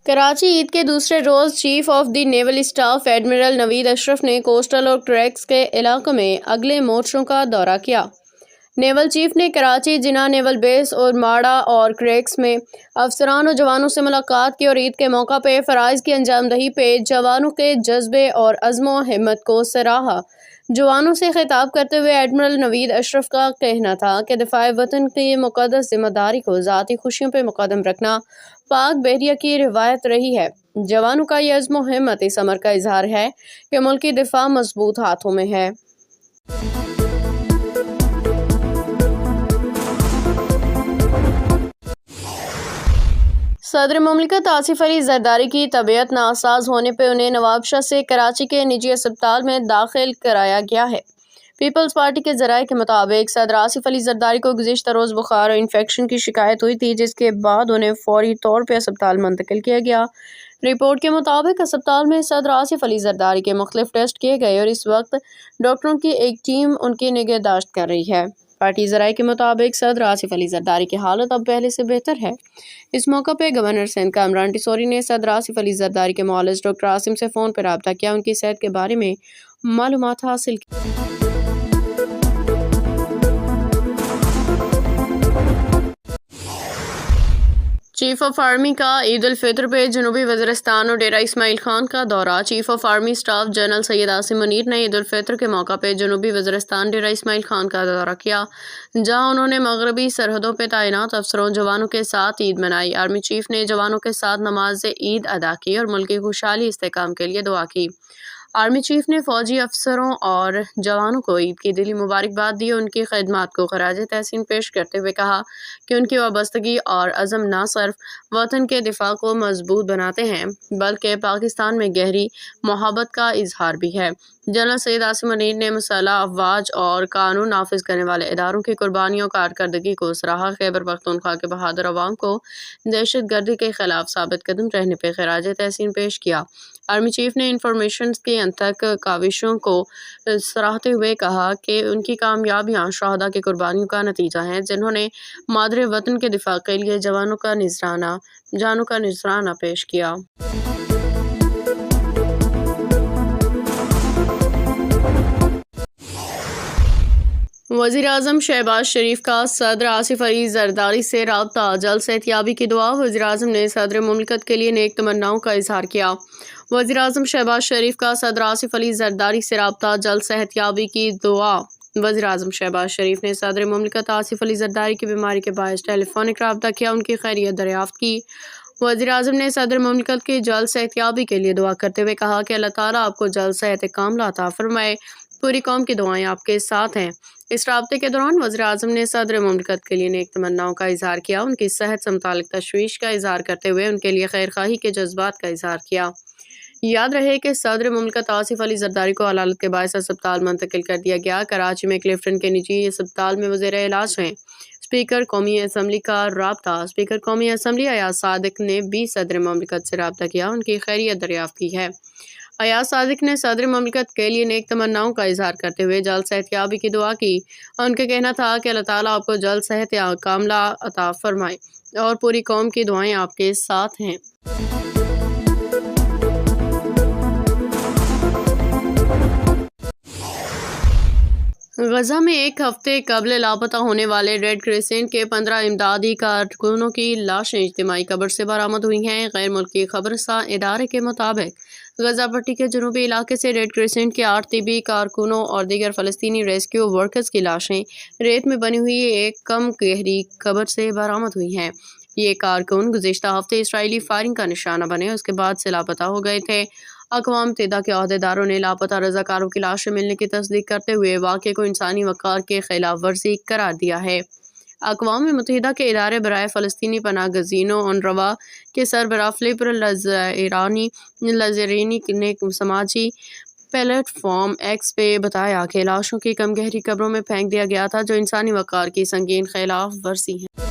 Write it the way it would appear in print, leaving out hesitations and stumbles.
کراچی عید کے دوسرے روز chief of the naval staff admiral Naveed Ashraf نے کوسٹل اور کریکس کے علاقوں میں اگلے مورچوں کا دورہ کیا۔ نیول چیف نے کراچی جناح نیول بیس اور ماڑا اور کریکس میں افسران اور جوانوں سے ملاقات کی اور عید کے موقع پہ فرائض کی انجام دہی پہ جوانوں کے جذبے اور عزم و ہمت کو سراہا۔ جوانوں سے خطاب کرتے ہوئے ایڈمرل نوید اشرف کا کہنا تھا کہ دفاع وطن کی مقدس ذمہ داری کو ذاتی خوشیوں پہ مقدم رکھنا پاک بحریہ کی روایت رہی ہے۔ جوانوں کا یہ عزم و ہمت اس امر کا اظہار ہے کہ ملکی دفاع مضبوط ہاتھوں میں ہے۔ صدر مملکت آصف علی زرداری کی طبیعت ناساز ہونے پہ انہیں نوابشاہ سے کراچی کے نجی اسپتال میں داخل کرایا گیا ہے۔ پیپلز پارٹی کے ذرائع کے مطابق صدر آصف علی زرداری کو گزشتہ روز بخار اور انفیکشن کی شکایت ہوئی تھی، جس کے بعد انہیں فوری طور پہ اسپتال منتقل کیا گیا۔ رپورٹ کے مطابق اسپتال میں صدر آصف علی زرداری کے مختلف ٹیسٹ کیے گئے اور اس وقت ڈاکٹروں کی ایک ٹیم ان کی نگہداشت کر رہی ہے۔ پارٹی ذرائع کے مطابق صدر آصف علی زرداری کی حالت اب پہلے سے بہتر ہے۔ اس موقع پہ گورنر سندھ کامران ٹیسوری نے صدر آصف علی زرداری کے معالج ڈاکٹر عاصم سے فون پر رابطہ کیا، ان کی صحت کے بارے میں معلومات حاصل کی۔ چیف آف آرمی کا عید الفطر پہ جنوبی وزیرستان اور ڈیرہ اسماعیل خان کا دورہ۔ Chief of army staff general Syed Asim Munir نے عید الفطر کے موقع پہ جنوبی وزیرستان ڈیرہ اسماعیل خان کا دورہ کیا، جہاں انہوں نے مغربی سرحدوں پہ تعینات افسروں جوانوں کے ساتھ عید منائی۔ آرمی چیف نے جوانوں کے ساتھ نماز عید ادا کی اور ملک کی خوشحالی استحکام کے لیے دعا کی۔ آرمی چیف نے فوجی افسروں اور جوانوں کو عید کی دلی مبارکباد دی اور ان کی خدمات کو خراج تحسین پیش کرتے ہوئے کہا کہ ان کی وابستگی اور عزم نہ صرف وطن کے دفاع کو مضبوط بناتے ہیں بلکہ پاکستان میں گہری محبت کا اظہار بھی ہے۔ جنرل سید عاصم منیر نے مسلح افواج اور قانون نافذ کرنے والے اداروں کی قربانیوں اور کارکردگی کو سراہا۔ خیبر پختونخوا کے بہادر عوام کو دہشت گردی کے خلاف ثابت قدم رہنے پہ خراج تحسین پیش کیا۔ آرمی چیف نے انفارمیشن کی انتھک کاوشوں کو سراہتے ہوئے کہا کہ ان کی کامیابیاں شہداء کی قربانیوں کا نتیجہ ہیں، جنہوں نے مادر وطن کے دفاع کے لیے جانوں کا نذرانہ پیش کیا۔ وزیر اعظم شہباز شریف کا صدر آصف علی زرداری سے رابطہ، جلد صحتیابی کی دعا۔ وزیر اعظم نے صدر مملکت کے لیے نیک تمناؤں کا اظہار کیا۔ وزیر اعظم شہباز شریف کا صدر آصف علی زرداری سے رابطہ، جلد صحتیابی کی دعا۔ وزیر اعظم شہباز شریف نے صدر مملکت آصف علی زرداری کی بیماری کے باعث ٹیلی فونک رابطہ کیا، ان کی خیریت دریافت کی۔ وزیر اعظم نے صدر مملکت کی جلد صحتیابی کے لیے دعا کرتے ہوئے کہا کہ اللہ تعالیٰ آپ کو جلد صحت کاملہ عطا فرمائے، پوری قوم کی دعائیں آپ کے ساتھ ہیں۔ اس رابطے کے دوران وزیر اعظم نے صدر مملکت کے لیے نیک تمناؤں کا اظہار کیا، ان کی صحت سے متعلق تشویش کا اظہار کرتے ہوئے ان کے لیے خیر خواہی کے جذبات کا اظہار کیا۔ یاد رہے کہ صدر مملکت آصف علی زرداری کو حالت کے باعث اسپتال منتقل کر دیا گیا۔ کراچی میں کلفٹن کے نجی اسپتال میں وزیر علاج ہیں۔ اسپیکر قومی اسمبلی کا رابطہ۔ اسپیکر قومی اسمبلی ایاز صادق نے بھی صدر مملکت سے رابطہ کیا، ان کی خیریت دریافت کی ہے۔ ایاز صادق نے صدر مملکت کے لیے نیک تمناؤں کا اظہار کرتے ہوئے جلد صحتیابی کی دعا کی اور ان کا کہنا تھا کہ اللہ تعالیٰ آپ کو جلد صحت کاملہ عطا فرمائے اور پوری قوم کی دعائیں آپ کے ساتھ ہیں۔ غزہ میں ایک ہفتے قبل لاپتہ ہونے والے ریڈ کریسنٹ کے 15 امدادی کارکنوں کی لاشیں اجتماعی قبر سے برآمد ہوئی ہیں۔ غیر ملکی خبررساں ادارے کے مطابق غزہ پٹی کے جنوبی علاقے سے ریڈ کریسنٹ کے 8 طبی کارکنوں اور دیگر فلسطینی ریسکیو ورکرز کی لاشیں ریت میں بنی ہوئی ایک کم گہری قبر سے برآمد ہوئی ہیں۔ یہ کارکن گزشتہ ہفتے اسرائیلی فائرنگ کا نشانہ بنے، اس کے بعد سے لاپتہ ہو گئے تھے۔ اقوام متحدہ کے عہدیداروں نے لاپتہ رضاکاروں کی لاشیں ملنے کی تصدیق کرتے ہوئے واقعے کو انسانی وقار کے خلاف ورزی قرار دیا ہے۔ اقوام متحدہ کے ادارے برائے فلسطینی پناہ گزینوں اونروا کے سربراہ فلپر لازرینی نے سماجی پلیٹ فارم ایکس پہ بتایا کہ لاشوں کی کم گہری قبروں میں پھینک دیا گیا تھا، جو انسانی وقار کی سنگین خلاف ورزی ہے۔